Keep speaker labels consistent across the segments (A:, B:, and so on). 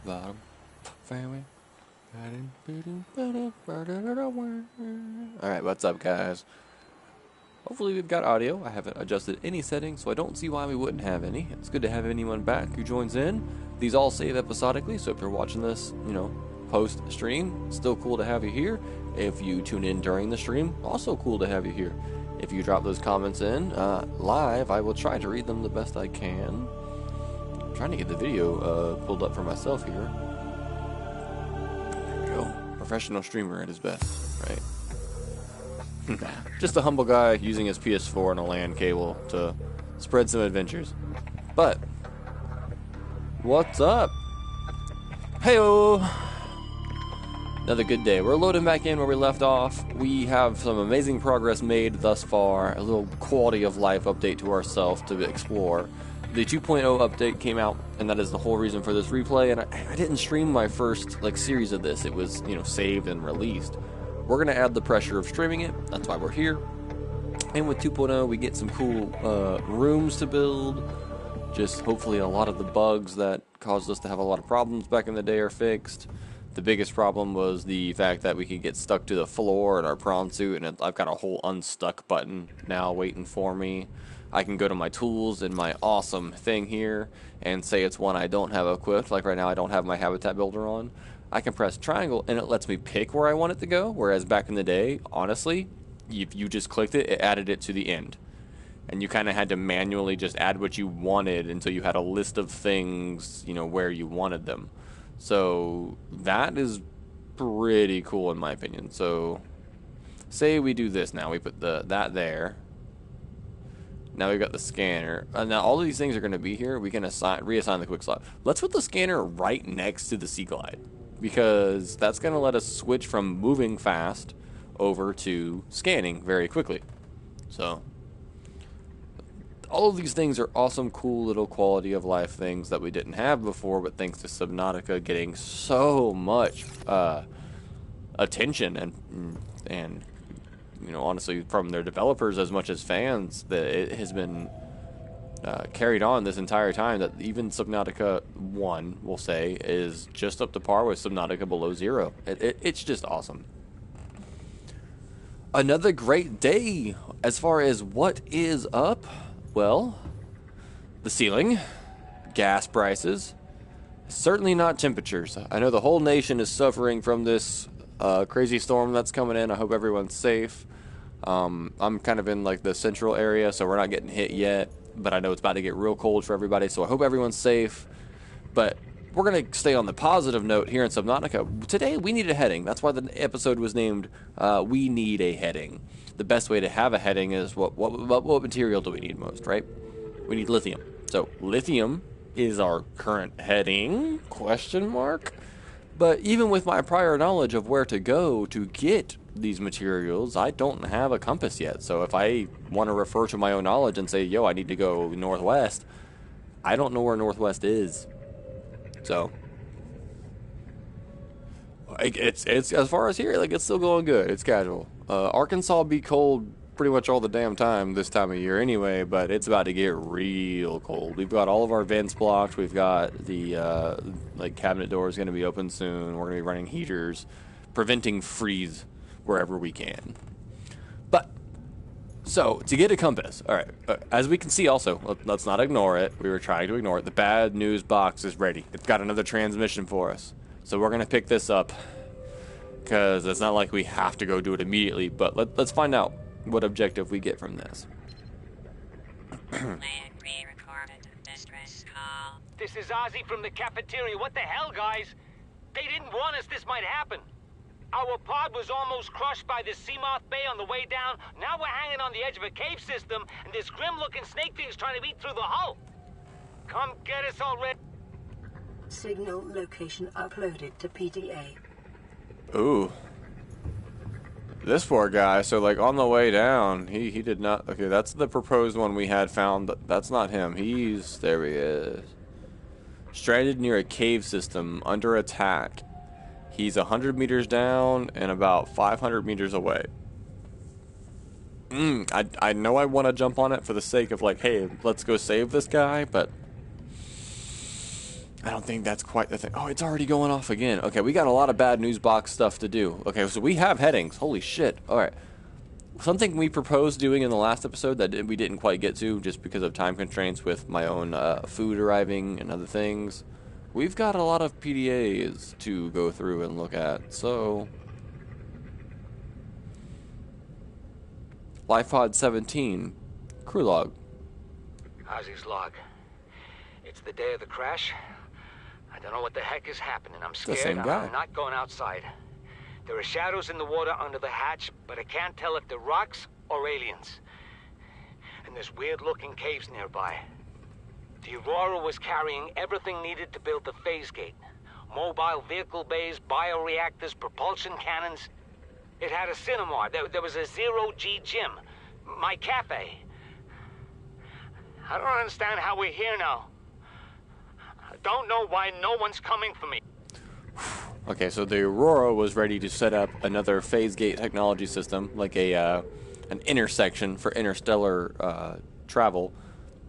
A: Bottom family. Alright, what's up, guys? Hopefully we've got audio. I haven't adjusted any settings, so I don't see why we wouldn't have any. It's good to have anyone back who joins in. These all save episodically, so if you're watching this, post-stream, still cool to have you here. If you tune in during the stream, also cool to have you here. If you drop those comments in live, I will try to read them the best I can. I'm trying to get the video pulled up for myself here. There we go. Professional streamer at his best, right? Just a humble guy using his PS4 and a LAN cable to spread some adventures. But, what's up? Heyo! Another good day. We're loading back in where we left off. We have some amazing progress made thus far. A little quality of life update to ourselves to explore. The 2.0 update came out, and that is the whole reason for this replay. And I didn't stream my first series of this. It was saved and released. We're gonna add the pressure of streaming it. That's why we're here. And with 2.0, we get some cool rooms to build. Just hopefully a lot of the bugs that caused us to have a lot of problems back in the day are fixed. The biggest problem was the fact that we could get stuck to the floor in our prawn suit, and I've got a whole unstuck button now waiting for me. I can go to my tools in my awesome thing here and say it's one I don't have equipped. Like right now I don't have my habitat builder on. I can press triangle and it lets me pick where I want it to go, whereas back in the day, honestly, if you just clicked it, it added it to the end. And you kind of had to manually just add what you wanted until you had a list of things, where you wanted them. So that is pretty cool in my opinion. So say we do this now. We put that there. Now we've got the scanner. Now all of these things are going to be here. We can reassign the quick slot. Let's put the scanner right next to the Sea Glide, because that's going to let us switch from moving fast over to scanning very quickly. So all of these things are awesome, cool little quality of life things that we didn't have before, but thanks to Subnautica getting so much attention and honestly from their developers as much as fans, that it has been carried on this entire time, that even Subnautica 1, we'll say, is just up to par with Subnautica Below Zero. It's just awesome. Another great day as far as what is up. Well, the ceiling, gas prices, certainly not temperatures. I know the whole nation is suffering from this crazy storm that's coming in. I hope everyone's safe. I'm kind of in the central area, so we're not getting hit yet, but I know it's about to get real cold for everybody, so I hope everyone's safe. But we're going to stay on the positive note here in Subnautica. Today, we need a heading. That's why the episode was named We Need a Heading. The best way to have a heading is what material do we need most, right? We need lithium. So lithium is our current heading, question mark. But even with my prior knowledge of where to go to get these materials, I don't have a compass yet. So if I want to refer to my own knowledge and say, yo, I need to go northwest, I don't know where northwest is. So it's as far as here, it's still going good. It's casual. Arkansas be cold pretty much all the damn time this time of year anyway, but it's about to get real cold. We've got all of our vents blocked. We've got the cabinet doors going to be open soon. We're going to be running heaters, preventing freeze wherever we can. But so to get a compass, all right, as we can see also, let's not ignore it. We were trying to ignore it. The bad news box is ready. It's got another transmission for us. So we're going to pick this up, because it's not like we have to go do it immediately, but let's find out what objective we get from this.
B: This is Ozzy from the cafeteria. What the hell, guys? They didn't warn us this might happen. Our pod was almost crushed by this Seamoth Bay on the way down. Now we're hanging on the edge of a cave system, and this grim-looking snake thing's trying to eat through the hull. Come get us already.
C: Signal location uploaded to PDA.
A: Ooh. This poor guy, so on the way down, he did not, okay, that's the proposed one we had found. That's not him. There he is. Stranded near a cave system, under attack. He's 100 meters down and about 500 meters away. I know I want to jump on it for the sake of hey, let's go save this guy, but I don't think that's quite the thing. Oh, it's already going off again. Okay, we got a lot of bad news box stuff to do. Okay, so we have headings. Holy shit. All right. Something we proposed doing in the last episode that we didn't quite get to just because of time constraints with my own food arriving and other things. We've got a lot of PDAs to go through and look at, so... LifePod 17, crew log.
B: Ozzy's log. It's the day of the crash. I don't know what the heck is happening. I'm scared.
A: The same guy.
B: I'm not going outside. There are shadows in the water under the hatch, but I can't tell if they're rocks or aliens. And there's weird-looking caves nearby. The Aurora was carrying everything needed to build the phase gate. Mobile vehicle bays, bioreactors, propulsion cannons. It had a cinema. There was a zero-G gym. My cafe. I don't understand how we're here now. I don't know why no one's coming for me.
A: Okay, so the Aurora was ready to set up another phase gate technology system, like an intersection for interstellar travel.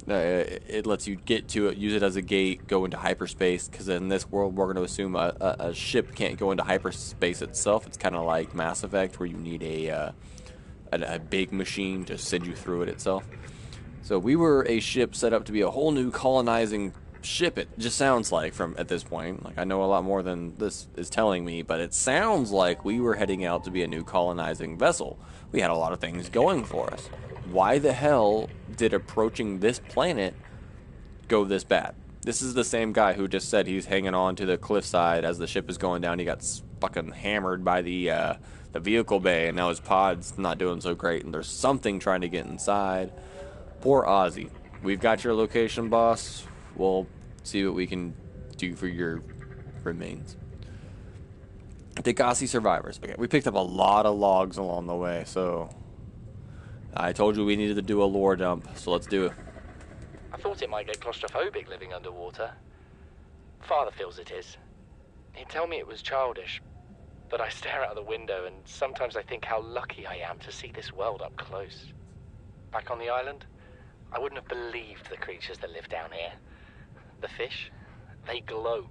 A: It lets you get to it, use it as a gate, go into hyperspace, because in this world we're going to assume a ship can't go into hyperspace itself. It's kind of like Mass Effect, where you need a big machine to send you through it itself. So we were a ship set up to be a whole new colonizing ship, it just sounds like, from at this point. Like, I know a lot more than this is telling me, but it sounds like we were heading out to be a new colonizing vessel. We had a lot of things going for us. Why the hell did approaching this planet go this bad? This is the same guy who just said he's hanging on to the cliffside as the ship is going down. He got fucking hammered by the vehicle bay, and now his pod's not doing so great, and there's something trying to get inside. Poor Ozzy. We've got your location, boss. We'll see what we can do for your remains. Degassi survivors. Okay, we picked up a lot of logs along the way, so I told you we needed to do a lore dump, so let's do it.
D: I thought it might get claustrophobic living underwater. Father feels it is. He'd tell me it was childish, but I stare out of the window and sometimes I think how lucky I am to see this world up close. Back on the island, I wouldn't have believed the creatures that live down here. The fish, they glow.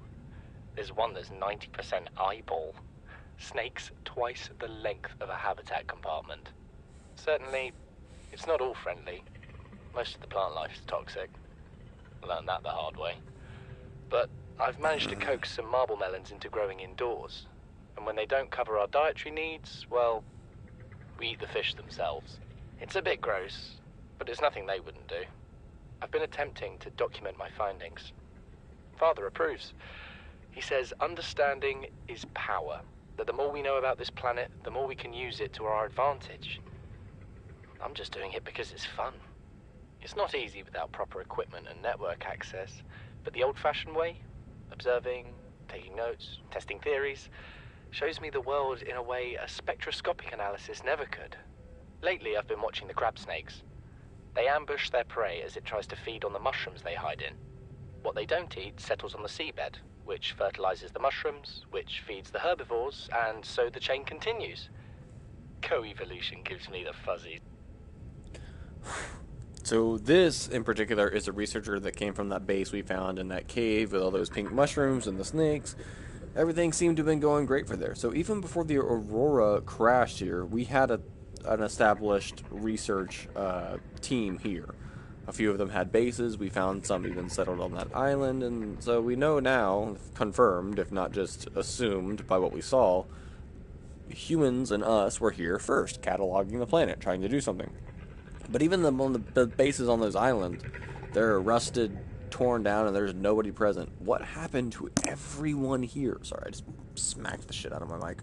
D: There's one that's 90% eyeball. Snakes twice the length of a habitat compartment. Certainly, it's not all friendly. Most of the plant life is toxic. I learned that the hard way. But I've managed to coax some marble melons into growing indoors. And when they don't cover our dietary needs, well, we eat the fish themselves. It's a bit gross, but it's nothing they wouldn't do. I've been attempting to document my findings. Father approves. He says understanding is power, that the more we know about this planet, the more we can use it to our advantage. I'm just doing it because it's fun. It's not easy without proper equipment and network access, but the old-fashioned way, observing, taking notes, testing theories, shows me the world in a way a spectroscopic analysis never could. Lately, I've been watching the crab snakes. They ambush their prey as it tries to feed on the mushrooms they hide in. What they don't eat settles on the seabed, which fertilizes the mushrooms, which feeds the herbivores, and so the chain continues. Co-evolution gives me the fuzzies.
A: So this, in particular, is a researcher that came from that base we found in that cave with all those pink mushrooms and the snakes. Everything seemed to have been going great for there. So even before the Aurora crashed here, we had an established research team here. A few of them had bases. We found some even settled on that island. And so we know now, confirmed, if not just assumed by what we saw, humans and us were here first, cataloging the planet, trying to do something. But even the bases on those islands, they're rusted, torn down, and there's nobody present. What happened to everyone here? Sorry, I just smacked the shit out of my mic.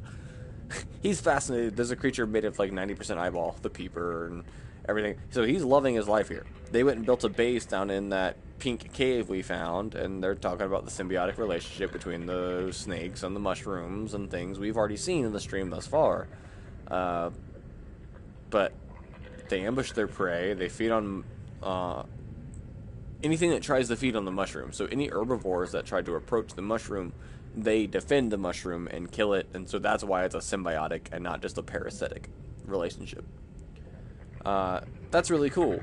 A: He's fascinated. There's a creature made of like 90% eyeball, the peeper, and everything. So he's loving his life here. They went and built a base down in that pink cave we found, and they're talking about the symbiotic relationship between the snakes and the mushrooms and things we've already seen in the stream thus far. But they ambush their prey. They feed on anything that tries to feed on the mushroom. So any herbivores that try to approach the mushroom, they defend the mushroom and kill it. And so that's why it's a symbiotic and not just a parasitic relationship. That's really cool.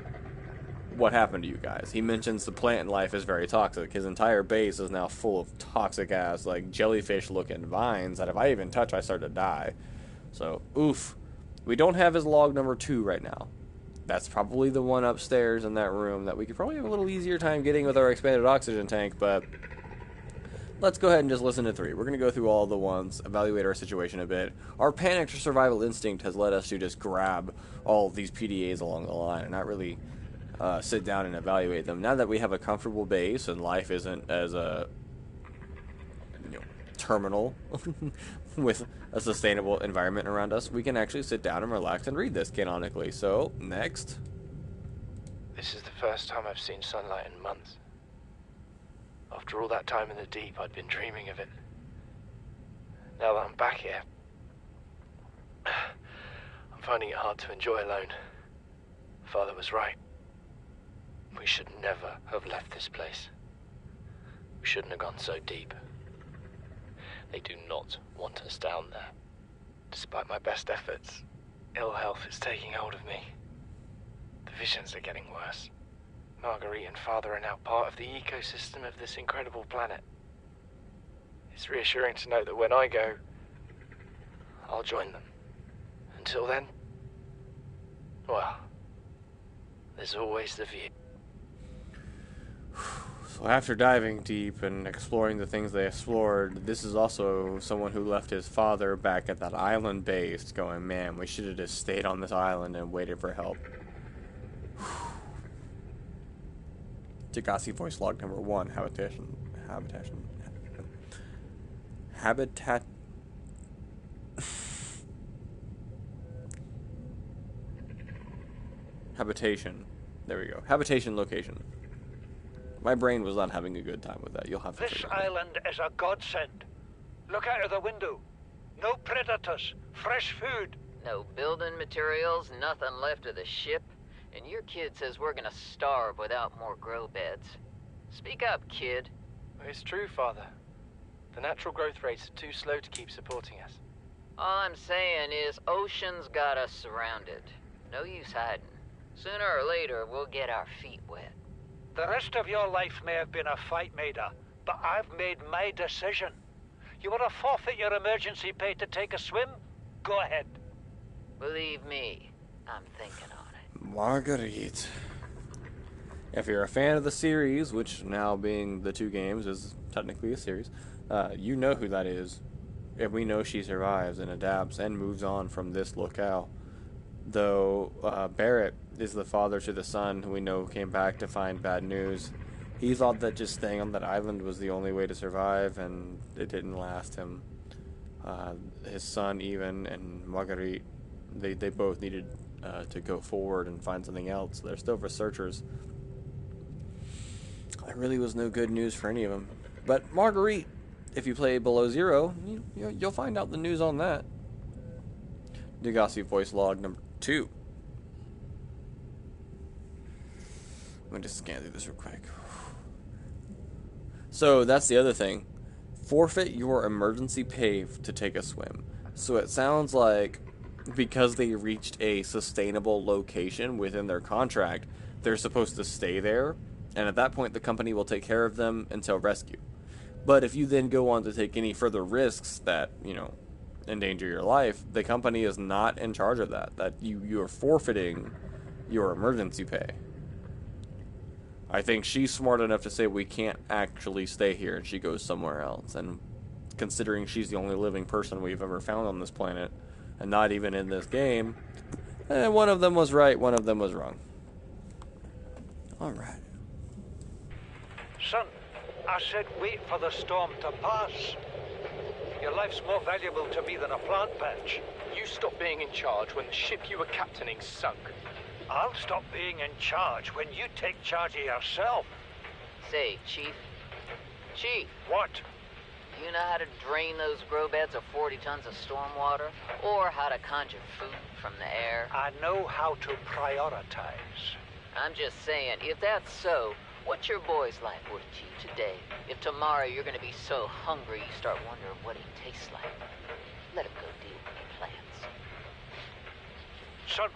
A: what happened to you guys. He mentions the plant life is very toxic. His entire base is now full of toxic ass, like, jellyfish-looking vines that if I even touch, I start to die. So, oof. We don't have his log number 2 right now. That's probably the one upstairs in that room that we could probably have a little easier time getting with our expanded oxygen tank, but let's go ahead and just listen to 3. We're going to go through all the ones, evaluate our situation a bit. Our panicked survival instinct has led us to just grab all of these PDAs along the line and not really sit down and evaluate them. Now that we have a comfortable base and life isn't as terminal with a sustainable environment around us, we can actually sit down and relax and read this canonically. So, next.
D: This is the first time I've seen sunlight in months. After all that time in the deep, I'd been dreaming of it. Now that I'm back here, I'm finding it hard to enjoy alone. Father was right. We should never have left this place. We shouldn't have gone so deep. They do not want us down there. Despite my best efforts, ill health is taking hold of me. The visions are getting worse. Marguerite and Father are now part of the ecosystem of this incredible planet. It's reassuring to know that when I go, I'll join them. Until then, well, there's always the view.
A: So after diving deep and exploring the things they explored, this is also someone who left his father back at that island base going, man, we should have just stayed on this island and waited for help. Degassi voice log number 1, habitation. There we go. Habitation location. My brain was not having a good time with that. You'll have to.
E: This island is a godsend. Look out of the window. No predators. Fresh food.
F: No building materials, nothing left of the ship. And your kid says we're gonna starve without more grow beds. Speak up, kid.
D: It's true, Father. The natural growth rates are too slow to keep supporting us.
F: All I'm saying is ocean's got us surrounded. No use hiding. Sooner or later, we'll get our feet wet.
E: The rest of your life may have been a fight, Maida, but I've made my decision. You want to forfeit your emergency pay to take a swim? Go ahead.
F: Believe me, I'm thinking on it.
A: Marguerite. If you're a fan of the series, which now being the 2 games is technically a series, you know who that is. And we know she survives and adapts and moves on from this locale. Though Barrett is the father to the son who we know came back to find bad news. He thought that just staying on that island was the only way to survive, and it didn't last him. His son, even, and Marguerite, they both needed to go forward and find something else. They're still researchers. There really was no good news for any of them. But Marguerite, if you play Below Zero, you'll find out the news on that. Degassi voice log number 2. Let me just scan through this real quick. So that's the other thing. Forfeit your emergency pay to take a swim. So it sounds like because they reached a sustainable location within their contract, they're supposed to stay there, and at that point the company will take care of them until rescue. But if you then go on to take any further risks that, endanger your life, the company is not in charge of that. That you are forfeiting your emergency pay. I think she's smart enough to say we can't actually stay here, and she goes somewhere else. And considering she's the only living person we've ever found on this planet, and not even in this game, one of them was right, one of them was wrong. Alright.
E: Son, I said wait for the storm to pass. Your life's more valuable to me than a plant patch.
D: You stopped being in charge when the ship you were captaining sunk.
E: I'll stop being in charge when you take charge of yourself.
F: Say, Chief. Chief,
E: What?
F: do you know how to drain those grow beds of 40 tons of stormwater? Or how to conjure food from the air?
E: I know how to prioritize.
F: I'm just saying, if that's so, what's your boy's life worth to you today? If tomorrow you're gonna be so hungry you start wondering what he tastes like, let him go deal with the plants.
E: Son,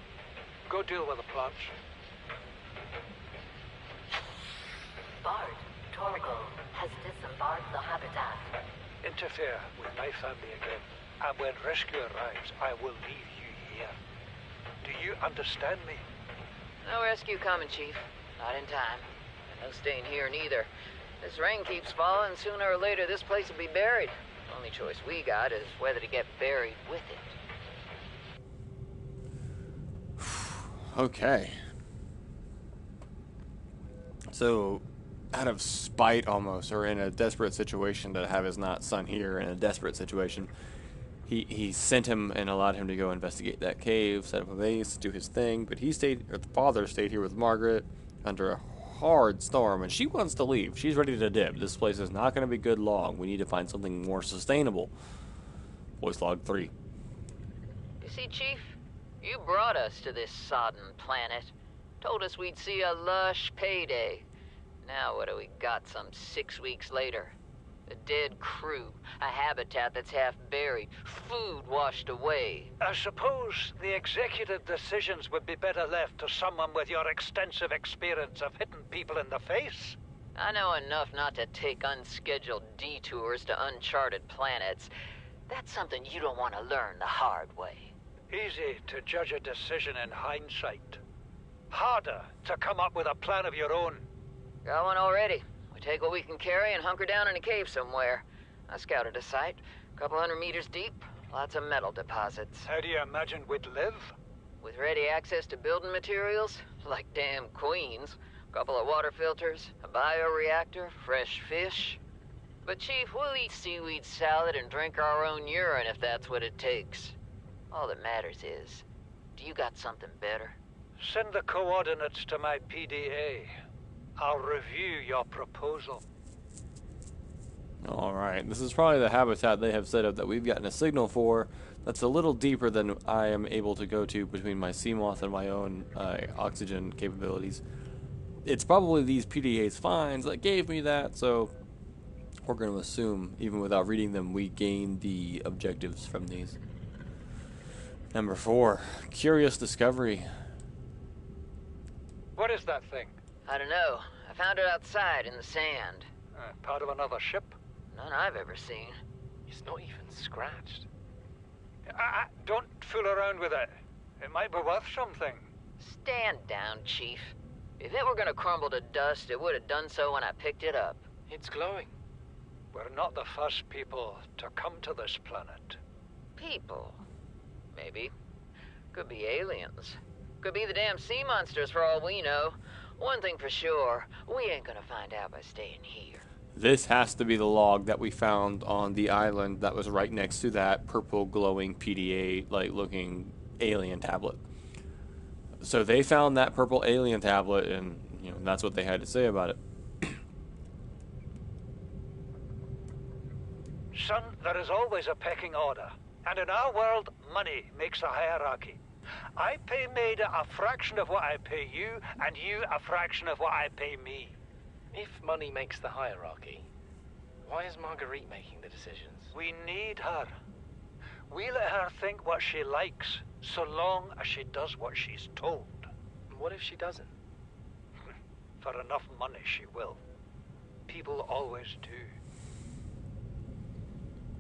E: go deal with the plants.
F: the habitat.
E: Interfere with my family again, and when rescue arrives, I will leave you here. Do you understand me?
F: No rescue coming, Chief. Not in time. And no staying here neither. This rain keeps falling, sooner or later this place will be buried. The only choice we got is whether to get buried with it.
A: Okay. So, out of spite almost, or in a desperate situation to have his son here in a desperate situation, he sent him and allowed him to go investigate that cave, set up a base, do his thing, but the father stayed here with Margaret under a hard storm, and she wants to leave. She's ready to dip. This place is not going to be good long. We need to find something more sustainable. Voice log 3.
F: You see, Chief, you brought us to this sodden planet. Told us we'd see a lush payday. Now what do we got some 6 weeks later? A dead crew, a habitat that's half buried, food washed away.
E: I suppose the executive decisions would be better left to someone with your extensive experience of hitting people in the face.
F: I know enough not to take unscheduled detours to uncharted planets. That's something you don't want to learn the hard way.
E: Easy to judge a decision in hindsight. Harder to come up with a plan of your own.
F: Got one already. We take what we can carry and hunker down in a cave somewhere. I scouted a site, a couple 100 meters deep, lots of metal deposits.
E: How do you imagine we'd live?
F: With ready access to building materials, like damn queens, a couple of water filters, a bioreactor, fresh fish. But Chief, we'll eat seaweed salad and drink our own urine if that's what it takes. All that matters is, do you got something better?
E: Send the coordinates to my PDA. I'll review your proposal.
A: Alright, this is probably the habitat they have set up that we've gotten a signal for that's a little deeper than I am able to go to between my Seamoth and my own oxygen capabilities. It's probably these PDA's finds that gave me that, so we're going to assume, even without reading them, we gain the objectives from these. Number 4, curious discovery.
E: What is that thing?
F: I don't know. I found it outside in the sand.
E: Part of another ship?
F: None I've ever seen.
D: It's not even scratched.
E: Don't fool around with it. It might be worth something.
F: Stand down, Chief. If it were gonna crumble to dust, it would have done so when I picked it up.
D: It's glowing.
E: We're not the first people to come to this planet.
F: People. Maybe. Could be aliens. Could be the damn sea monsters for all we know. One thing for sure, we ain't gonna find out by staying here.
A: This has to be the log that we found on the island that was right next to that purple glowing PDA like looking alien tablet. So they found that purple alien tablet, and that's what they had to say about it.
E: Son, there is always a pecking order. And in our world, money makes a hierarchy. I pay Maida a fraction of what I pay you, and you a fraction of what I pay me.
D: If money makes the hierarchy, why is Marguerite making the decisions?
E: We need her. We let her think what she likes, so long as she does what she's told.
D: What if she doesn't?
E: For enough money, she will. People always do.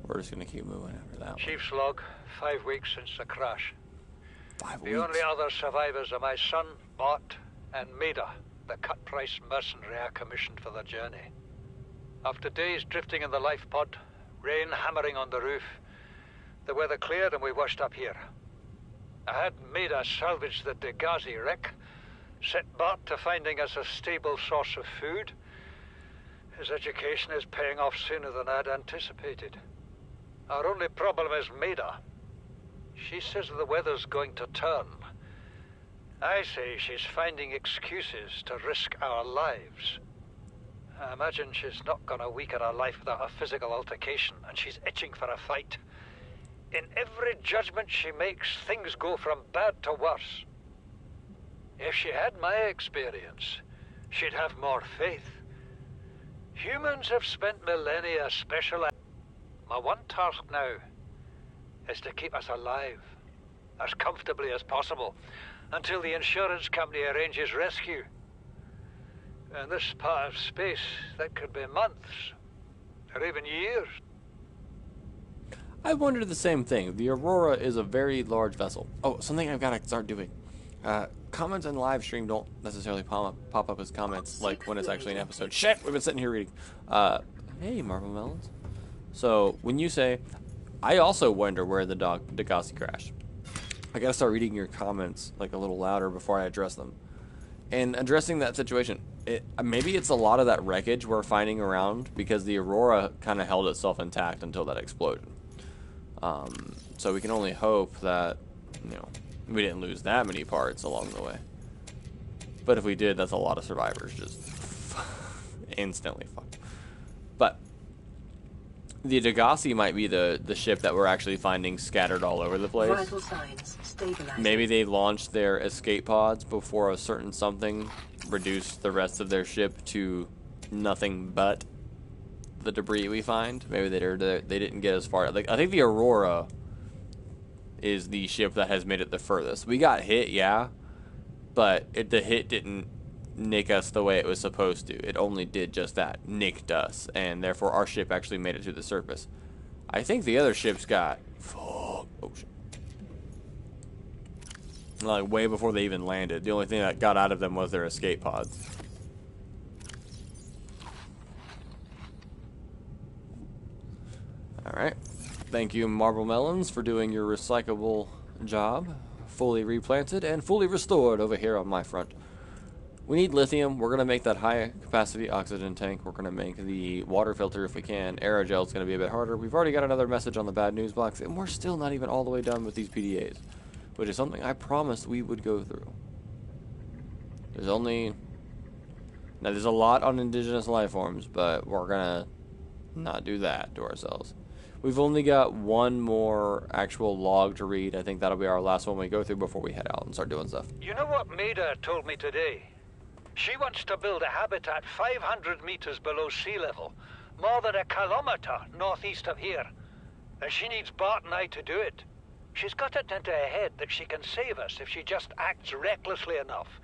A: We're just going to keep moving after that one.
E: Chief's log, 5 weeks since the crash.
A: 5
E: The
A: weeks.
E: only other survivors are my son, Bart, and Maida, the cut-price mercenary I commissioned for the journey. After days drifting in the life pod, rain hammering on the roof, the weather cleared and we washed up here. I had Maida salvage the Degazi wreck, set Bart to finding us a stable source of food. His education is paying off sooner than I'd anticipated. Our only problem is Maida. She says the weather's going to turn. I say she's finding excuses to risk our lives. I imagine she's not gonna weaken her life without a physical altercation, and she's itching for a fight. In every judgment she makes, things go from bad to worse. If she had my experience, she'd have more faith. Humans have spent millennia specializing. My one task now is to keep us alive, as comfortably as possible, until the insurance company arranges rescue. In this part of space, that could be months, or even years.
A: I wondered the same thing. The Aurora is a very large vessel. Oh, something I've got to start doing. Comments on live stream don't necessarily pop up as comments like when it's actually an episode. Shit, we've been sitting here reading. Hey, Marble Melons. So, when you say, I also wonder where the Degassi crashed. I gotta start reading your comments like a little louder before I address them. And addressing that situation, maybe it's a lot of that wreckage we're finding around because the Aurora kind of held itself intact until that explosion. So we can only hope that, you know, we didn't lose that many parts along the way. But if we did, that's a lot of survivors just instantly fucked. But the Degassi might be the ship that we're actually finding scattered all over the place.
C: Vital signs stabilizing.
A: Maybe they launched their escape pods before a certain something reduced the rest of their ship to nothing but the debris we find. Maybe they didn't get as far. Like, I think the Aurora is the ship that has made it the furthest. We got hit, yeah, but the hit didn't nick us the way it was supposed to. It only did just that, nicked us, and therefore our ship actually made it to the surface. I think the other ships got shit. Like way before they even landed. The only thing that got out of them was their escape pods. Alright. Thank you, Marble Melons, for doing your recyclable job. Fully replanted and fully restored over here on my front. We need lithium. We're going to make that high-capacity oxygen tank. We're going to make the water filter if we can. Aerogel is going to be a bit harder. We've already got another message on the bad news box, and we're still not even all the way done with these PDAs, which is something I promised we would go through. There's a lot on indigenous life forms, but we're going to not do that to ourselves. We've only got one more actual log to read. I think that'll be our last one we go through before we head out and start doing stuff.
E: You know what Maida told me today? She wants to build a habitat 500 meters below sea level, more than 1 kilometer northeast of here. And she needs Bart and I to do it. She's got it into her head that she can save us if she just acts recklessly enough.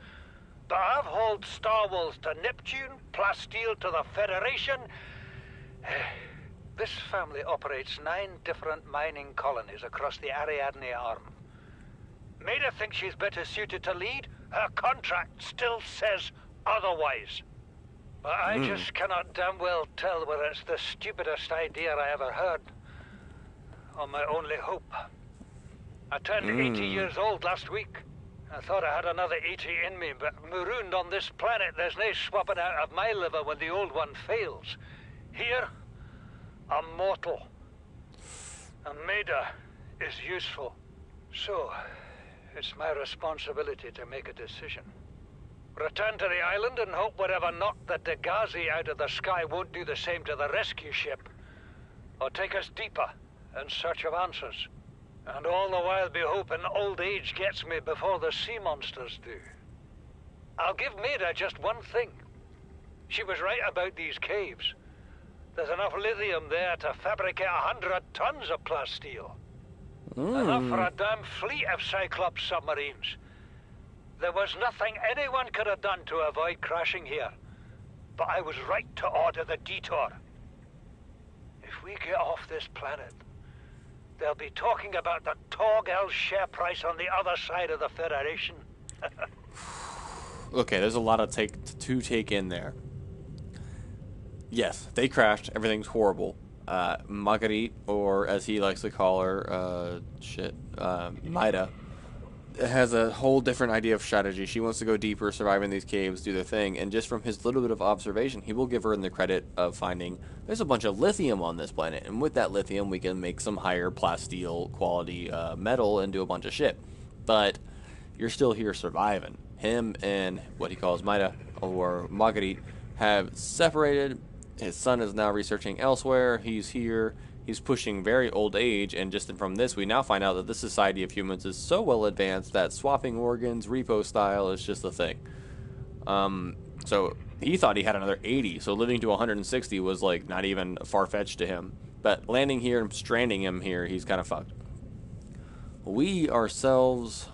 E: But I've hauled Star Wars to Neptune, Plasteel to the Federation. This family operates 9 different mining colonies across the Ariadne Arm. Maida thinks she's better suited to lead. Her contract still says otherwise. But I just cannot damn well tell whether it's the stupidest idea I ever heard, or my only hope. I turned 80 years old last week. I thought I had another 80 in me, but marooned on this planet, there's no swapping out of my liver when the old one fails. Here, I'm mortal. And Maida is useful. So, it's my responsibility to make a decision. Return to the island and hope whatever knocked the Degassi out of the sky won't do the same to the rescue ship. Or take us deeper in search of answers. And all the while be hoping old age gets me before the sea monsters do. I'll give Maida just one thing. She was right about these caves. There's enough lithium there to fabricate 100 tons of plasteel. Enough for a damn fleet of Cyclops submarines. There was nothing anyone could have done to avoid crashing here. But I was right to order the detour. If we get off this planet, they'll be talking about the Torgal share price on the other side of the Federation.
A: Okay, there's a lot of to take in there. Yes, they crashed. Everything's horrible. Marguerite, or as he likes to call her, Maida, has a whole different idea of strategy. She wants to go deeper, survive in these caves, do their thing, and just from his little bit of observation, he will give her the credit of finding there's a bunch of lithium on this planet, and with that lithium, we can make some higher plasteel quality metal and do a bunch of shit. But you're still here surviving. Him and what he calls Maida, or Marguerite, have separated. His son is now researching elsewhere. He's here. He's pushing very old age, and just from this, we now find out that this society of humans is so well advanced that swapping organs, repo style, is just a thing. So he thought he had another 80, so living to 160 was like not even far-fetched to him. But landing here and stranding him here, he's kind of fucked. We ourselves,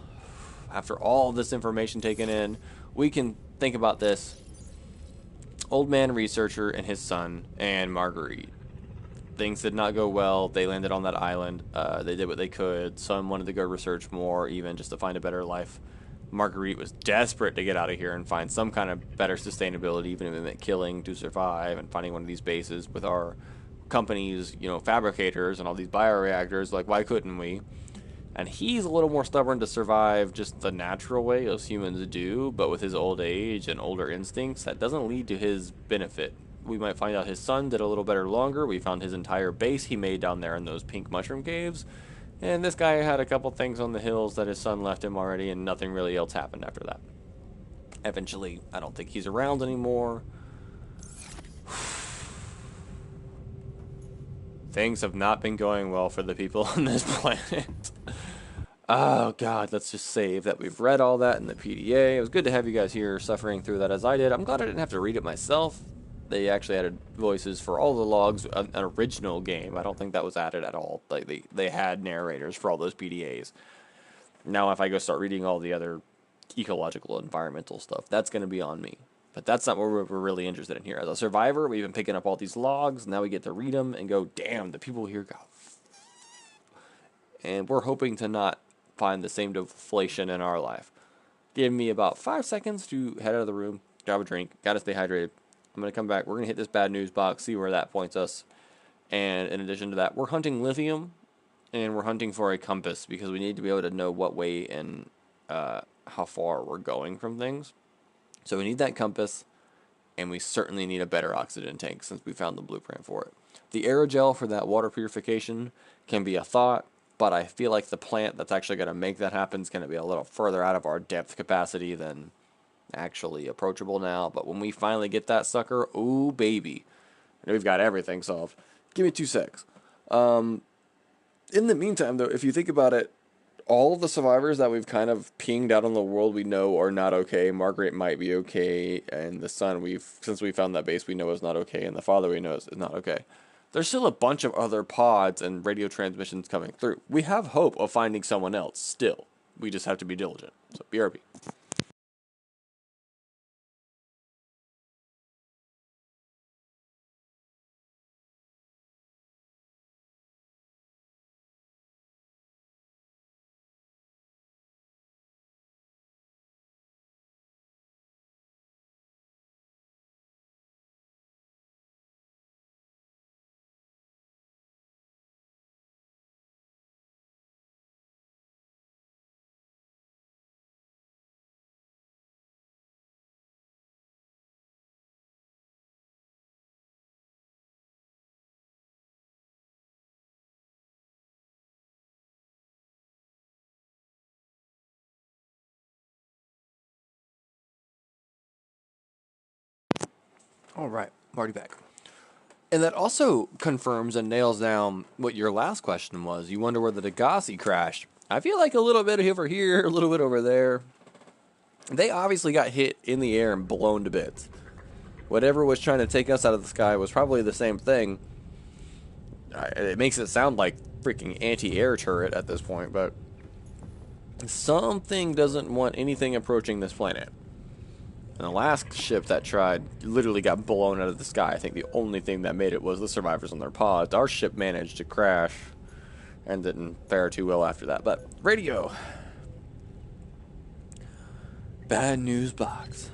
A: after all this information taken in, we can think about this. Old man researcher and his son and Marguerite. things did not go well. They landed on that island. They did what they could. Some wanted to go research more, even just to find a better life. Marguerite was desperate to get out of here and find some kind of better sustainability, even if it meant killing to survive, and finding one of these bases with our companies, you know, fabricators and all these bioreactors. Like, why couldn't we? And he's a little more stubborn to survive just the natural way as humans do, but with his old age and older instincts, that doesn't lead to his benefit. We might find out his son did a little better longer. We found his entire base he made down there in those pink mushroom caves. And this guy had a couple things on the hills that his son left him already, and nothing really else happened after that. Eventually, I don't think he's around anymore. Things have not been going well for the people on this planet. Oh, God, let's just save that we've read all that in the PDA. It was good to have you guys here suffering through that as I did. I'm glad I didn't have to read it myself. They actually added voices for all the logs, an original game. I don't think that was added at all. Like they had narrators for all those PDAs. Now if I go start reading all the other ecological, environmental stuff, that's going to be on me. But that's not what we're really interested in here. As a survivor, we've been picking up all these logs. Now we get to read them and go, damn, the people here got... And we're hoping to not find the same deflation in our life. Give me about 5 seconds to head out of the room, grab a drink, gotta stay hydrated. I'm going to come back. We're going to hit this bad news box, see where that points us. And in addition to that, we're hunting lithium, and we're hunting for a compass, because we need to be able to know what way and how far we're going from things. So we need that compass, and we certainly need a better oxygen tank, since we found the blueprint for it. The aerogel for that water purification can be a thought, but I feel like the plant that's actually going to make that happen is going to be a little further out of our depth capacity than actually approachable now. But when we finally get that sucker, ooh baby, and we've got everything solved. Give me 2 secs. In the meantime, though, if you think about it, all of the survivors that we've kind of pinged out on the world we know are not okay. Margaret might be okay, and the son since we found that base we know is not okay, and the father we know is not okay. There's still a bunch of other pods and radio transmissions coming through. We have hope of finding someone else still. We just have to be diligent. So BRB. All right, I'm already back. And that also confirms and nails down what your last question was. You wonder where the Degassi crashed. I feel like a little bit over here, a little bit over there. They obviously got hit in the air and blown to bits. Whatever was trying to take us out of the sky was probably the same thing. It makes it sound like freaking anti-air turret at this point, but something doesn't want anything approaching this planet. And the last ship that tried literally got blown out of the sky. I think the only thing that made it was the survivors on their pods. Our ship managed to crash and didn't fare too well after that. But radio. Bad news box.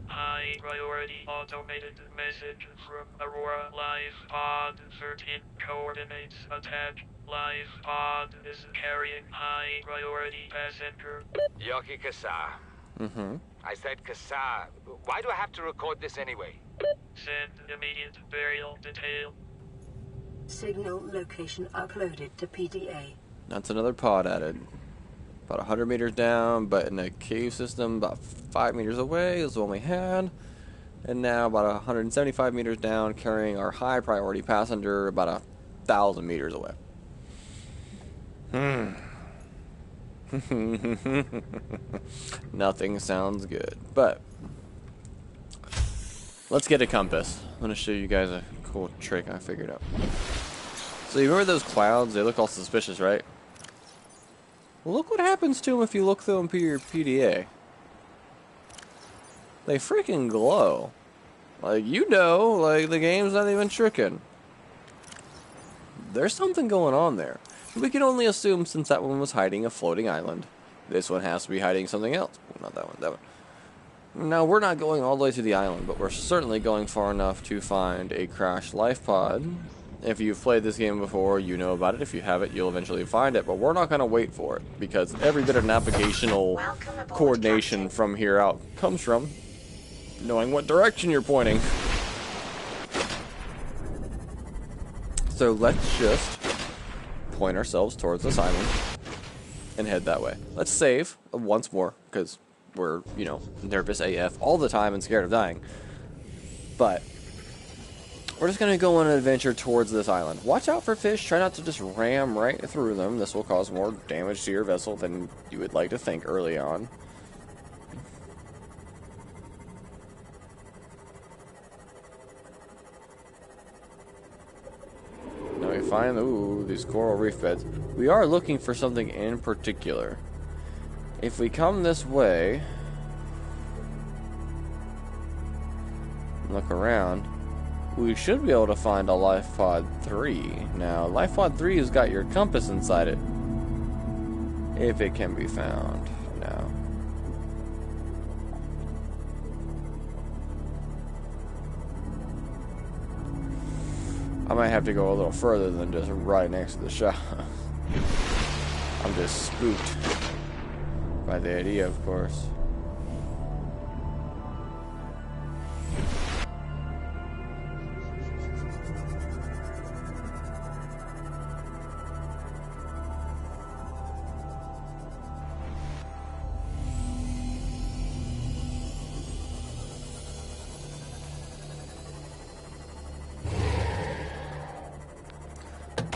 G: High priority automated message from Aurora Live Pod 13 coordinates attached. Live Pod is carrying high priority passenger.
B: Yoki Kasa. I said Kasa. Why do I have to record this anyway?
G: Send immediate burial detail.
C: Signal location uploaded to PDA.
A: That's another pod added. About 100 meters down, but in a cave system about 5 meters away is the one we had. And now about 175 meters down, carrying our high priority passenger about 1,000 meters away. Nothing sounds good, but let's get a compass. I'm going to show you guys a cool trick I figured out. So you remember those clouds? They look all suspicious, right? Well, look what happens to them if you look through them through your PDA. They freaking glow. Like, you know, like the game's not even tricking. there's something going on there. We can only assume, since that one was hiding a floating island, this one has to be hiding something else. Not that one, that one. Now, we're not going all the way to the island, but we're certainly going far enough to find a crashed life pod. If you've played this game before, you know about it. If you haven't, you'll eventually find it, but we're not going to wait for it, because every bit of navigational coordination from here out comes from knowing what direction you're pointing. So let's just point ourselves towards this island and head that way. Let's save once more, because we're, you know, nervous AF all the time and scared of dying. But we're just going to go on an adventure towards this island. Watch out for fish. Try not to just ram right through them. This will cause more damage to your vessel than you would like to think early on. Now we find, ooh, these coral reef beds. We are looking for something in particular. If we come this way, look around, we should be able to find a Life Pod 3. Now, Life Pod 3 has got your compass inside it, if it can be found now. I might have to go a little further than just right next to the shop. I'm just spooked by the idea, of course.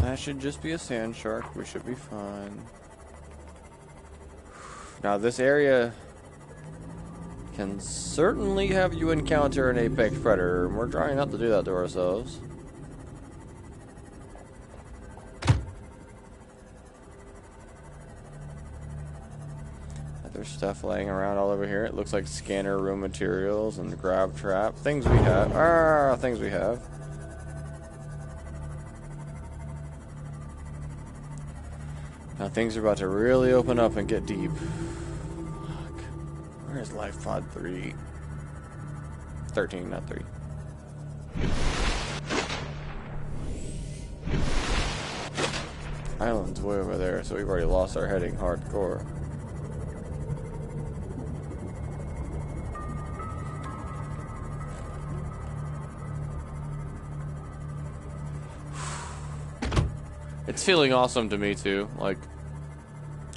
A: That should just be a sand shark. We should be fine. Now, this area can certainly have you encounter an apex predator, and we're trying not to do that to ourselves. There's stuff laying around all over here. It looks like scanner room materials and grab trap. Things we have. Things we have. Now things are about to really open up and get deep. Fuck. Where is Life Pod 3? 13, not 3. Island's way over there, so we've already lost our heading hardcore. It's feeling awesome to me too. Like,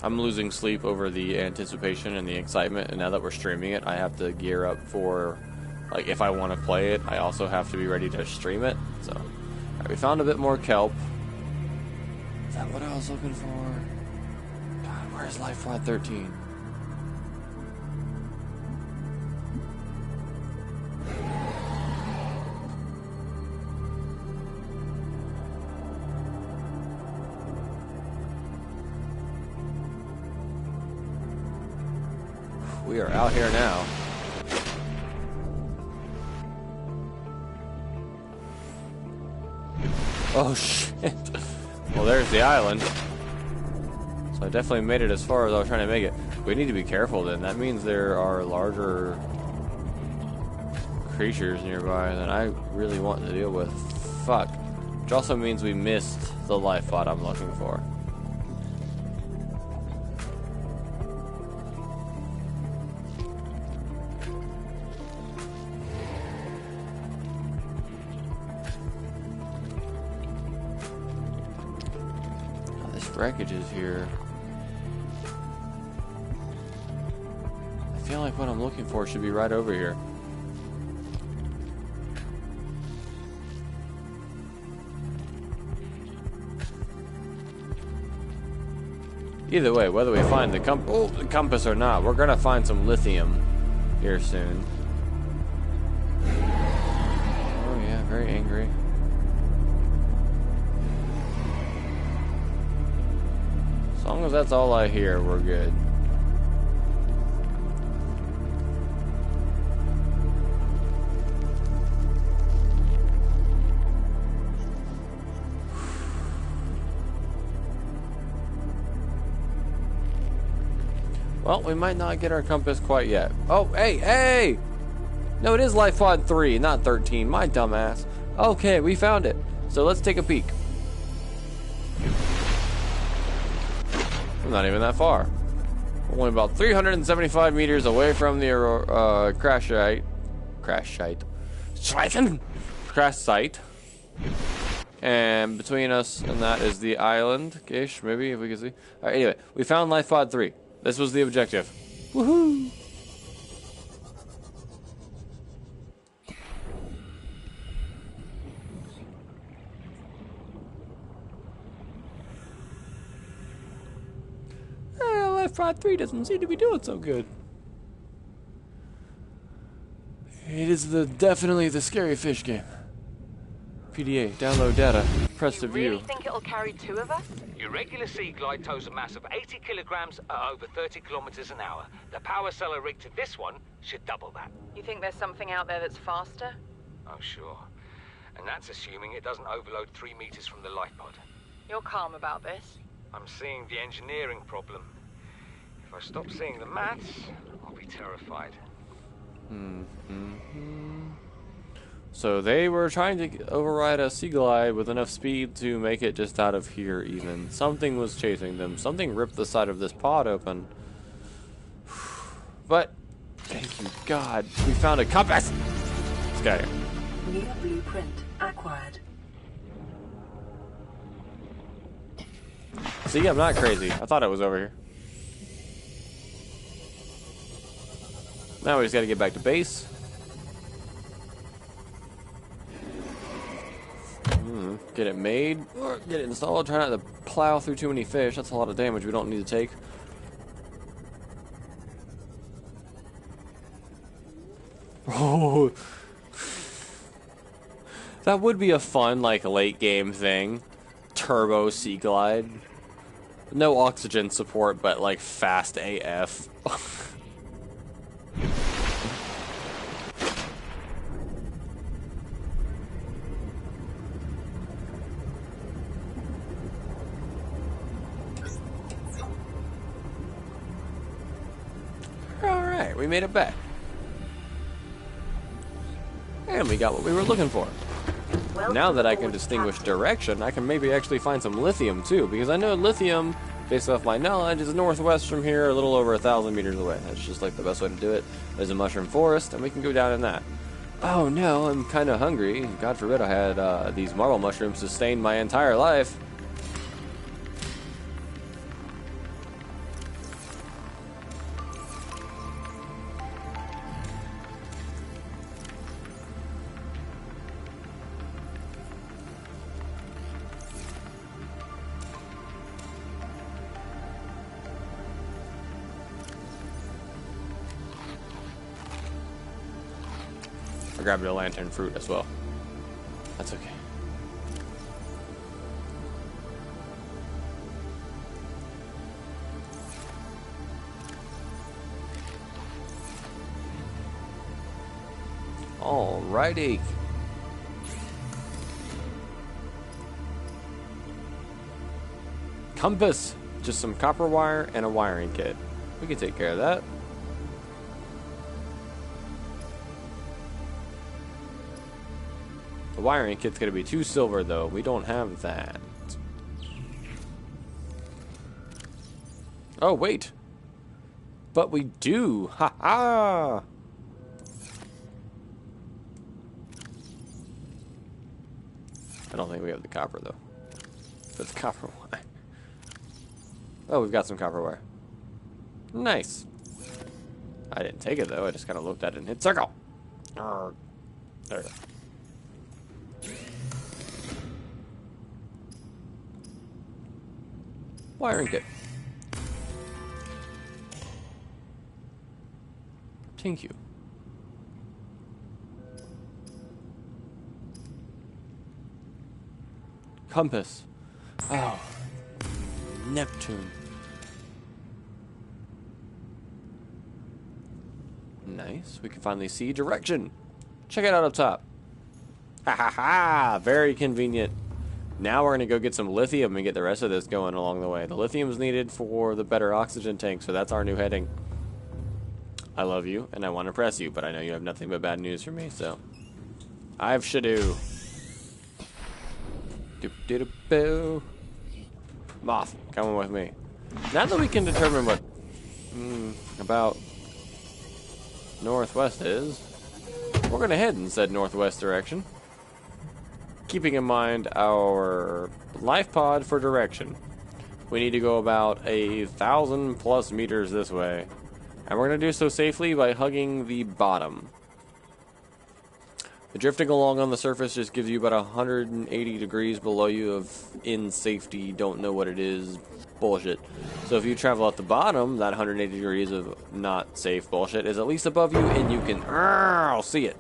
A: I'm losing sleep over the anticipation and the excitement, and now that we're streaming it, I have to gear up for, like, if I want to play it, I also have to be ready to stream it. So, alright, we found a bit more kelp. Is that what I was looking for? God, where's Life Pod 13? We are out here now. Oh shit. Well, there's the island. So I definitely made it as far as I was trying to make it. We need to be careful then. That means there are larger creatures nearby than I really want to deal with. Fuck. Which also means we missed the life pod I'm looking for. Wreckage is here. I feel like what I'm looking for should be right over here. Either way, whether we find the compass or not, we're gonna find some lithium here soon. Oh yeah, very angry. As long as that's all I hear, we're good. Well, we might not get our compass quite yet. Oh, hey, hey! No, it is life pod 3, not 13. My dumbass. Okay, we found it. So let's take a peek. Not even that far. We're only about 375 meters away from the crash site. And between us and that is the island-ish, maybe, if we can see. Alright, anyway, we found life pod 3. This was the objective. Woohoo! Life pod 3 doesn't seem to be doing so good. It is definitely the scary fish game. PDA, download data, press to view.
F: You really think it'll carry 2 of us?
B: Your regular sea glide tows a mass of 80 kilograms at over 30 kilometers an hour. The power cellar rig to this one should double that.
F: You think there's something out there that's faster?
B: Oh, sure. And that's assuming it doesn't overload 3 meters from the life pod.
F: You're calm about this.
B: I'm seeing the engineering problem. If I stop seeing the maths, I'll be terrified.
A: So they were trying to override a sea glide with enough speed to make it just out of here even. Something was chasing them. Something ripped the side of this pod open. But, thank you God, we found a compass! Let's get here.
C: New blueprint acquired.
A: See, I'm not crazy. I thought it was over here. Now we just gotta get back to base. Get it made, or get it installed. Try not to plow through too many fish. That's a lot of damage we don't need to take. Oh, that would be a fun, like, late game thing. Turbo Sea Glide. No oxygen support, but, like, fast AF. Alright, we made it back. And we got what we were looking for. Now that I can distinguish direction, I can maybe actually find some lithium too, because I know lithium, based off my knowledge, is northwest from here, a little over 1,000 meters away. That's just like the best way to do it. There's a mushroom forest, and we can go down in that. Oh no, I'm kind of hungry. God forbid I had these marble mushrooms sustain my entire life. I grabbed a lantern fruit as well. That's okay. Alrighty. Compass. Just some copper wire and a wiring kit. We can take care of that. The wiring kit's gonna be 2 silver though. We don't have that. Oh wait. But we do. Ha ha. I don't think we have the copper though. That's copper wire. Oh, we've got some copper wire. Nice. I didn't take it though. I just kind of looked at it and hit circle. There we go. Wiring kit. Thank you. Compass. Oh. Neptune. Nice. We can finally see direction. Check it out up top. Ha ha ha! Very convenient. Now we're going to go get some lithium and get the rest of this going along the way. The lithium is needed for the better oxygen tank, so that's our new heading. I love you, and I want to press you, but I know you have nothing but bad news for me, so... I've Shadoo. Doop-doop-boo. Moth, coming with me. Now that we can determine what... about... northwest is, we're going to head in said northwest direction. Keeping in mind our life pod for direction. We need to go about 1,000+ meters this way. And we're going to do so safely by hugging the bottom. The drifting along on the surface just gives you about 180 degrees below you of in safety, don't know what it is, bullshit. So if you travel at the bottom, that 180 degrees of not safe bullshit is at least above you and you can see it.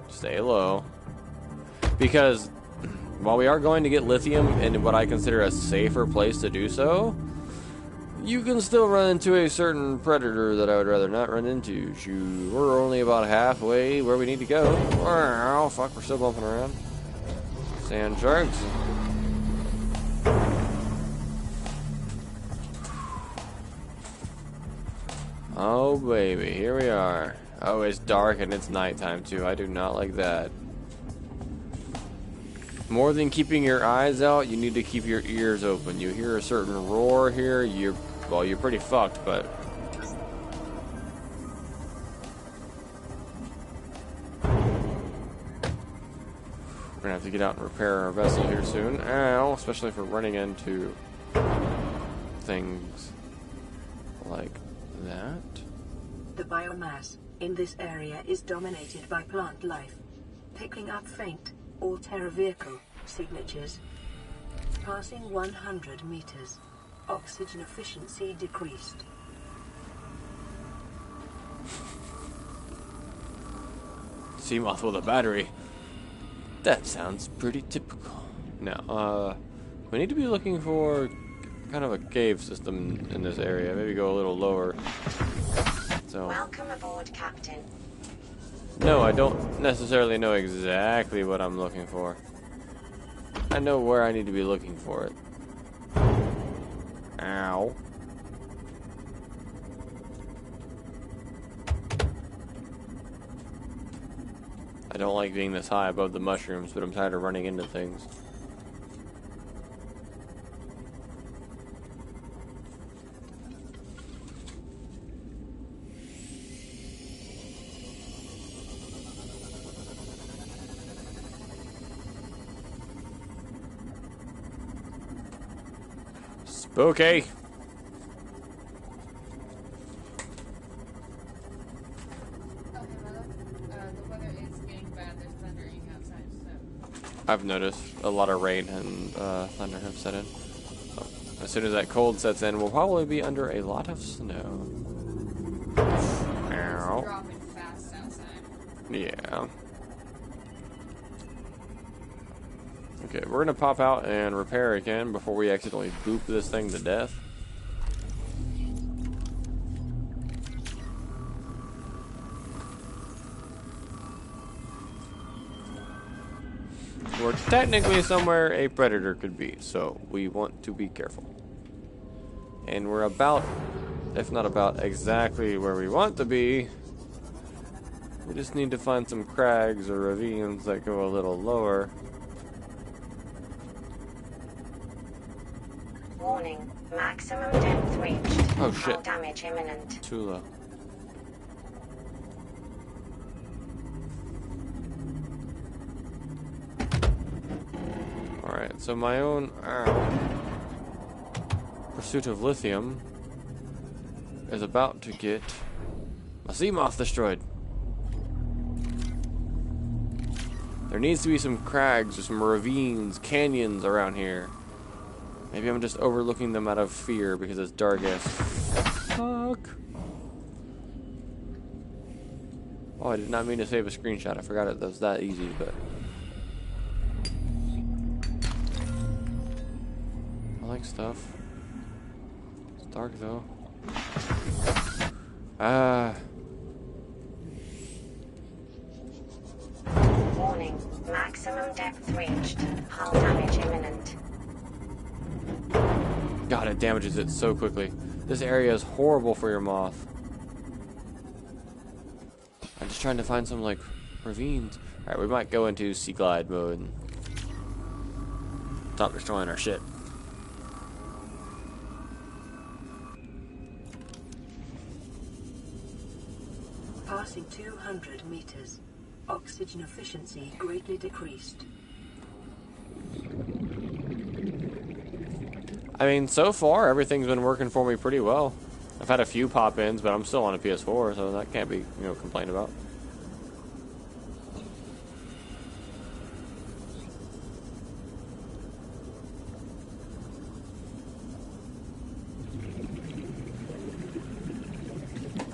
A: Stay low. Because while we are going to get lithium in what I consider a safer place to do so, you can still run into a certain predator that I would rather not run into. We're only about halfway where we need to go. Oh, fuck, we're still bumping around. Sand sharks. Oh, baby, here we are. Oh, it's dark and it's nighttime, too. I do not like that. More than keeping your eyes out, you need to keep your ears open. You hear a certain roar here, you're pretty fucked, but... We're gonna have to get out and repair our vessel here soon. Ow, especially if we're running into things like that.
C: The biomass in this area is dominated by plant life, picking up faint or terror vehicle signatures. Passing 100 meters. Oxygen efficiency decreased.
A: Seamoth with a battery. That sounds pretty typical. Now, we need to be looking for kind of a cave system in this area. Maybe go a little lower. So.
H: Welcome aboard, Captain.
A: No, I don't necessarily know exactly what I'm looking for. I know where I need to be looking for it. Ow. I don't like being this high above the mushrooms, but I'm tired of running into things. Spooky. I've noticed a lot of rain and thunder have set in. So, as soon as that cold sets in, we'll probably be under a lot of snow. Ow.
I: Dropping fast outside.
A: Yeah. Okay, we're gonna pop out and repair again before we accidentally boop this thing to death. We're technically somewhere a predator could be, so we want to be careful. And we're about, if not about, exactly where we want to be. We just need to find some crags or ravines that go a little lower.
H: Warning, maximum depth reached.
A: Oh shit.
H: Hull damage imminent.
A: Too low. Alright, so my own pursuit of lithium is about to get my Seamoth destroyed. There needs to be some crags or some ravines, canyons around here. Maybe I'm just overlooking them out of fear because it's dark as fuck. Oh, I did not mean to save a screenshot. I forgot it was that easy, but... I like stuff. It's dark though.
H: Warning. Maximum depth reached. Hull damage imminent.
A: God, it damages it so quickly. This area is horrible for your moth. I'm just trying to find some, like, ravines. Alright, we might go into sea glide mode and stop destroying our shit.
C: Passing 200 meters. Oxygen efficiency greatly decreased.
A: I mean, so far, everything's been working for me pretty well. I've had a few pop-ins, but I'm still on a PS4, so that can't be, you know, complained about.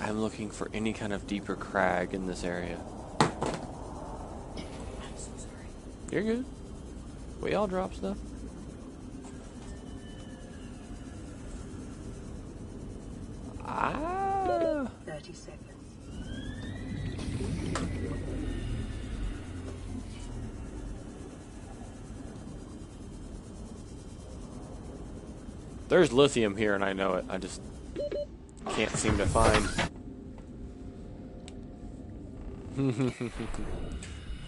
A: I'm looking for any kind of deeper crag in this area.
I: I'm so sorry.
A: You're good. We all drop stuff. Ah.
C: 30 seconds.
A: There's lithium here, and I know it. I just can't seem to find.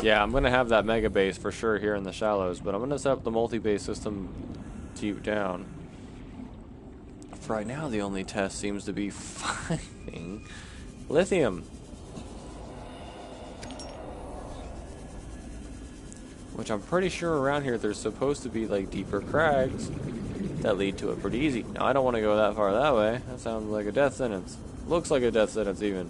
A: Yeah, I'm gonna have that mega base for sure here in the shallows, but I'm gonna set up the multi-base system deep down. For right now, the only test seems to be finding lithium, which I'm pretty sure around here there's supposed to be like deeper crags that lead to it pretty easy. Now, I don't want to go that far that way. That sounds like a death sentence. Looks like a death sentence even.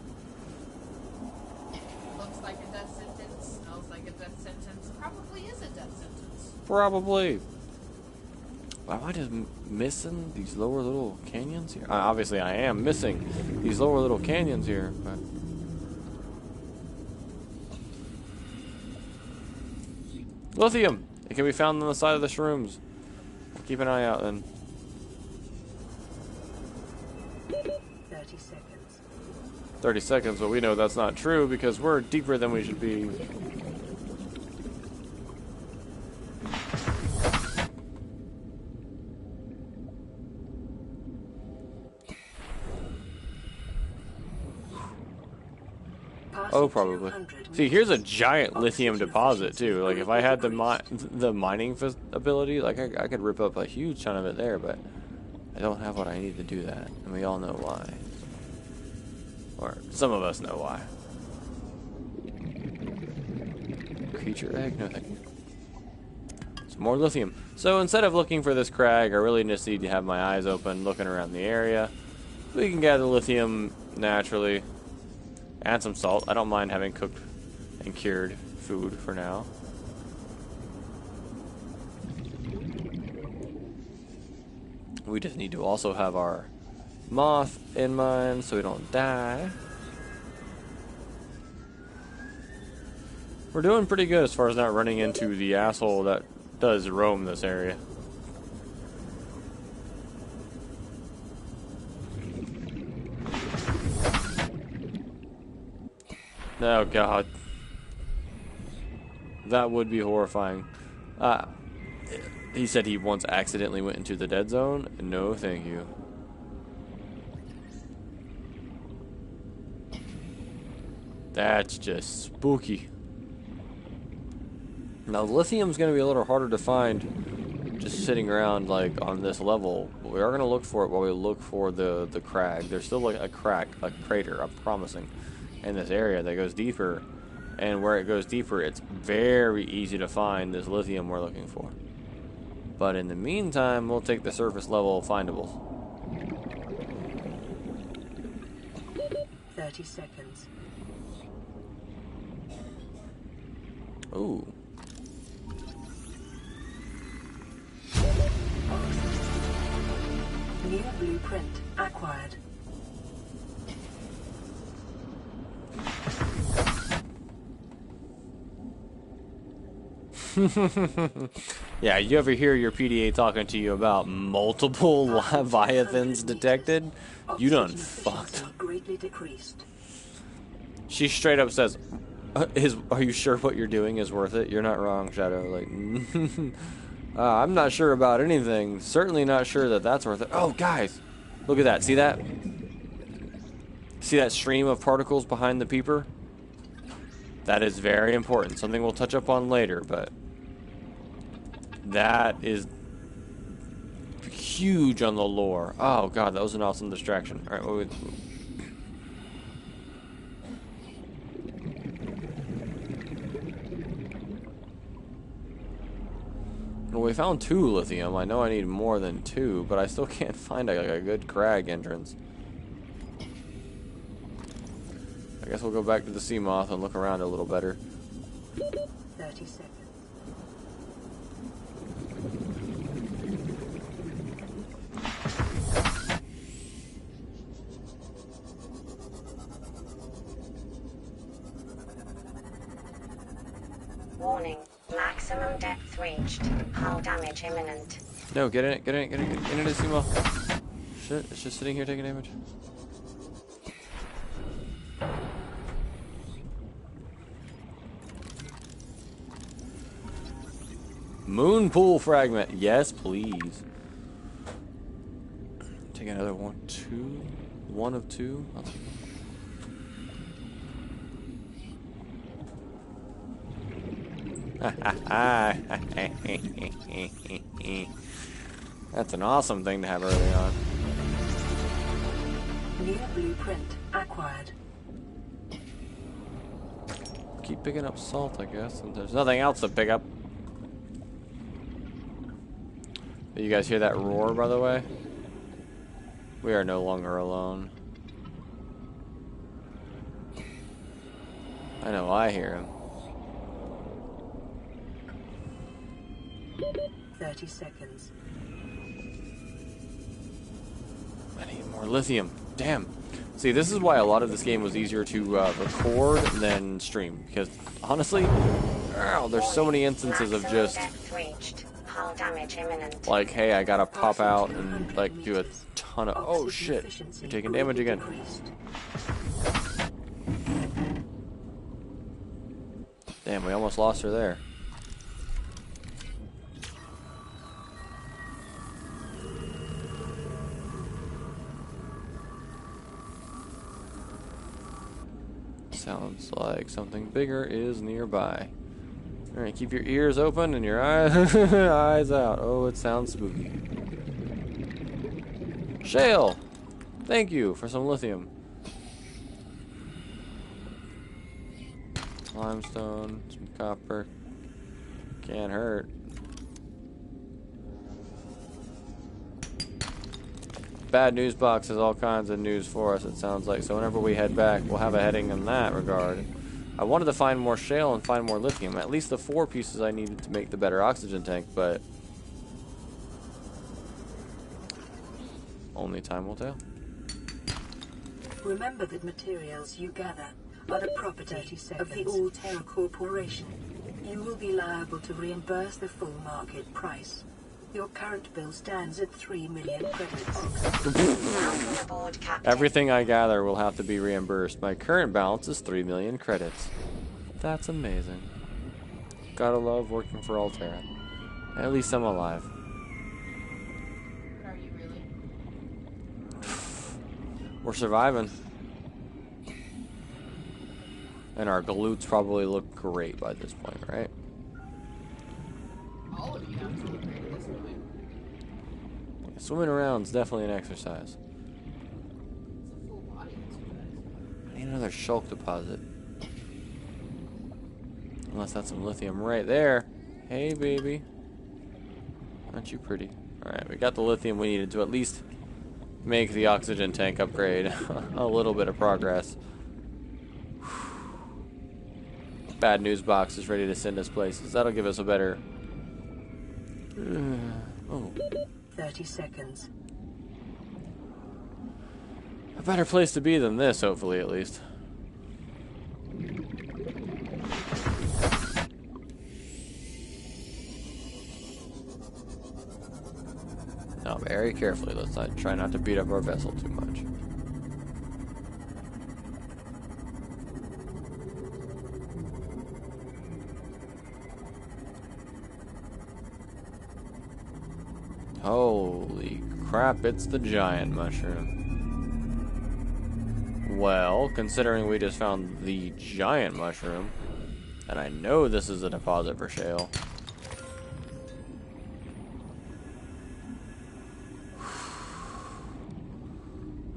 I: Looks like a death sentence. Smells like a death sentence. Probably is a death sentence.
A: Probably. Why am I just missing these lower little canyons here? Obviously, I am missing these lower little canyons here, but... Lithium! It can be found on the side of the shrooms. Keep an eye out then.
C: 30 seconds.
A: 30 seconds, but we know that's not true because we're deeper than we should be. Oh, probably. See, here's a giant lithium deposit too. Like if I had the mining ability, like I could rip up a huge chunk of it there, but I don't have what I need to do that, and we all know why. Or some of us know why. Creature egg? No thank you. Some more lithium. So instead of looking for this crag, I really just need to have my eyes open, looking around the area. We can gather lithium naturally. Add some salt. I don't mind having cooked and cured food for now. We just need to also have our moth in mind so we don't die. We're doing pretty good as far as not running into the asshole that does roam this area. Oh god. That would be horrifying. He said he once accidentally went into the dead zone. No thank you. That's just spooky. Now lithium's gonna be a little harder to find just sitting around like on this level. But we are gonna look for it while we look for the crag. There's still like a crater, I'm promising, in this area that goes deeper, and where it goes deeper it's very easy to find this lithium we're looking for. But in the meantime, we'll take the surface level findables.
C: 30 seconds.
A: Ooh.
C: New blueprint acquired.
A: Yeah, you ever hear your PDA talking to you about multiple leviathans detected? You done fucked.
C: greatly decreased.
A: She straight up says, are you sure what you're doing is worth it? You're not wrong, Shadow. Like, I'm not sure about anything. Certainly not sure that that's worth it. Oh, guys, look at that. See that? See that stream of particles behind the peeper? That is very important. Something we'll touch up on later, but that is huge on the lore. Oh, God, that was an awesome distraction. All right, well, we found 2 lithium. I know I need more than 2, but I still can't find a good crag entrance. I guess we'll go back to the sea moth and look around a little better.
C: 30 seconds.
H: Warning. Maximum depth reached. Hull damage imminent.
A: No, get in it, get in it, get in it, get in it, sea moth. Shit, it's just sitting here taking damage. Moon pool fragment. Yes, please. Take another 1, 2. 1 of 2. That's an awesome thing to have early on.
C: New blueprint acquired.
A: Keep picking up salt, I guess. And there's nothing else to pick up. You guys hear that roar, by the way? We are no longer alone. I know I hear him.
C: 30 seconds.
A: I need more lithium. Damn. See, this is why a lot of this game was easier to record than stream. Because, honestly, there's so many instances of just...
H: Hull damage imminent.
A: Like, hey, I gotta pop out and, like, do a ton of... Oh, shit. You're taking damage again. Damn, we almost lost her there. Sounds like something bigger is nearby. Alright, keep your ears open and your eyes out. Oh, it sounds spooky. Shale! Thank you for some lithium. Limestone, some copper. Can't hurt. Bad news box has all kinds of news for us, it sounds like. So whenever we head back, we'll have a heading in that regard. I wanted to find more shale and find more lithium. At least the 4 pieces I needed to make the better oxygen tank, but... only time will tell.
C: Remember that materials you gather are the property of the All-Terra Corporation. You will be liable to reimburse the full market price. Your current bill stands at 3 million credits.
A: Everything I gather will have to be reimbursed. My current balance is 3 million credits. That's amazing. Gotta love working for All-Terra. At least I'm alive.
I: Are you really?
A: We're surviving. And our glutes probably look great by this point, right?
I: All of you have to look great at this point.
A: Swimming around is definitely an exercise.
I: It's a full body exercise.
A: I need another shulk deposit. Unless that's some lithium right there. Hey, baby. Aren't you pretty? Alright, we got the lithium we needed to at least make the oxygen tank upgrade. A little bit of progress. Bad news box is ready to send us places. That'll give us a better... oh.
C: 30 seconds.
A: A better place to be than this, hopefully, at least. Now, very carefully. Let's not try not to beat up our vessel too much. Holy crap, it's the giant mushroom. Well, considering we just found the giant mushroom, and I know this is a deposit for shale.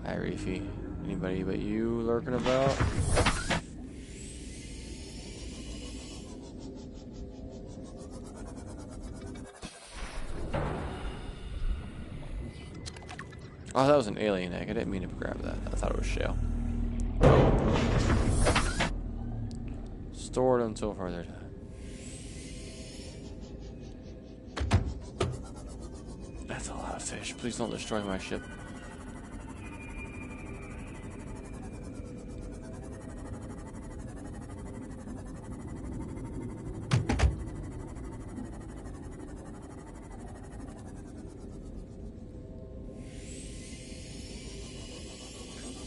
A: Hi, Reefy. Anybody but you lurking about? Oh, that was an alien egg. I didn't mean to grab that. I thought it was shale. Stored until further time. That's a lot of fish. Please don't destroy my ship.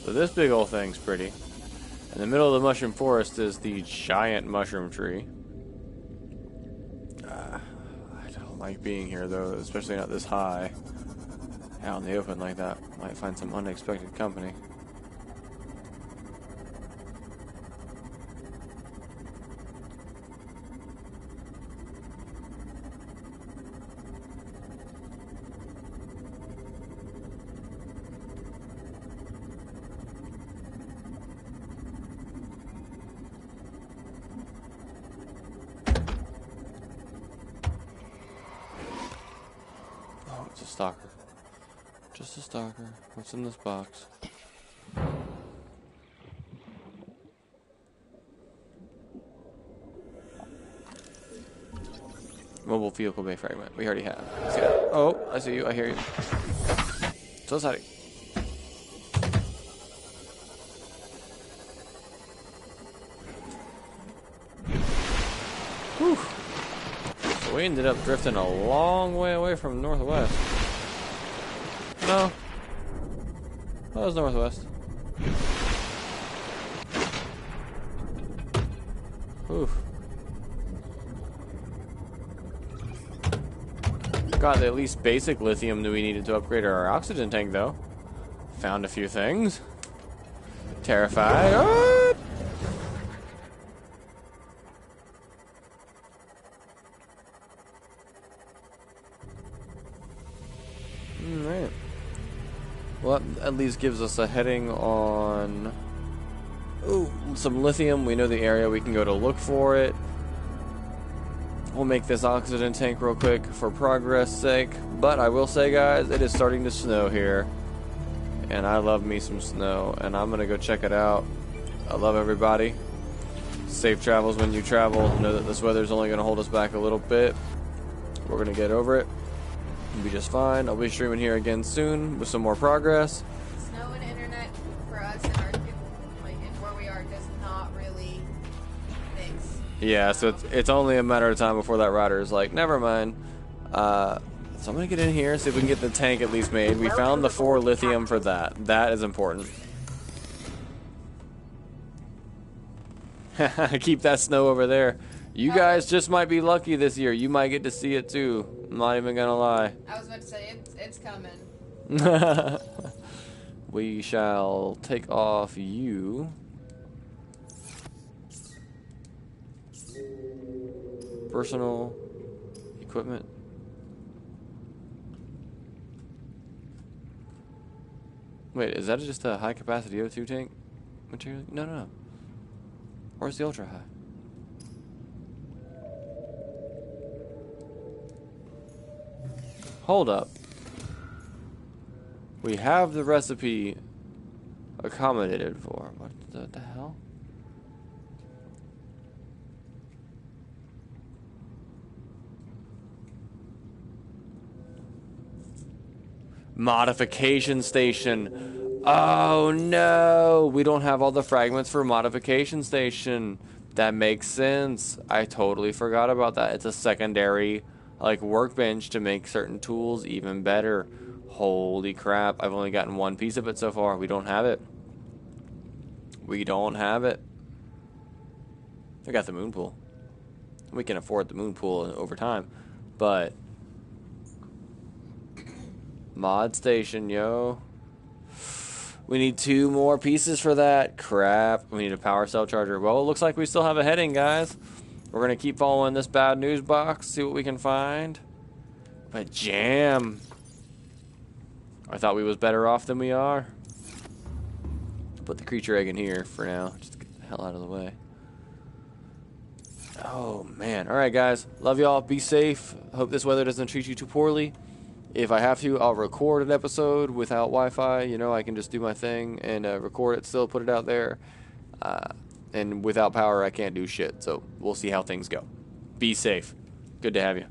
A: So this big old thing's pretty. In the middle of the mushroom forest is the giant mushroom tree. I don't like being here though, especially not this high. Out in the open like that. Might find some unexpected company. It's a stalker. Just a stalker. What's in this box? Mobile vehicle bay fragment. We already have. See that? Oh, I see you. I hear you. So sorry. Whew. So we ended up drifting a long way away from northwest. No. That was northwest. Oof. Got the at least basic lithium that we needed to upgrade our oxygen tank, though. Found a few things. Terrified. Ah! Alright. Well, that at least gives us a heading on... Ooh, some lithium. We know the area we can go to look for it. We'll make this oxygen tank real quick for progress sake. But I will say, guys, it is starting to snow here. And I love me some snow. And I'm going to go check it out. I love everybody. Safe travels when you travel. Know that this weather's only going to hold us back a little bit. We're going to get over it. We'll be just fine. I'll be streaming here again soon with some more progress.
I: Snow and internet for us in our, like, in where we are does not really mix.
A: Yeah, so it's only a matter of time before that router is like, never mind. So I'm going to get in here, see if we can get the tank at least made. We found the 4 lithium for that. That is important. Keep that snow over there. You guys just might be lucky this year. You might get to see it too. I'm not even going to lie.
I: I was about to say, it's coming.
A: We shall take off you. Personal equipment. Wait, is that just a high capacity O2 tank material? No, no, no. Where's the ultra high? Hold up. We have the recipe accommodated for. What the hell? Modification station. Oh no, we don't have all the fragments for modification station. That makes sense. I totally forgot about that. It's a secondary like workbench to make certain tools even better. Holy crap, I've only gotten one piece of it so far. We don't have it. We don't have it. I got the moon pool. We can afford the moon pool over time, but Mod station, yo. We need 2 more pieces for that. Crap. We need a power cell charger. Well, it looks like we still have a heading, guys. We're going to keep following this bad news box, see what we can find. But jam. I thought we was better off than we are. Put the creature egg in here for now. Just get the hell out of the way. Oh, man. All right, guys. Love y'all. Be safe. Hope this weather doesn't treat you too poorly. If I have to, I'll record an episode without Wi-Fi. You know, I can just do my thing and record it still, put it out there. And without power, I can't do shit. So we'll see how things go. Be safe. Good to have you.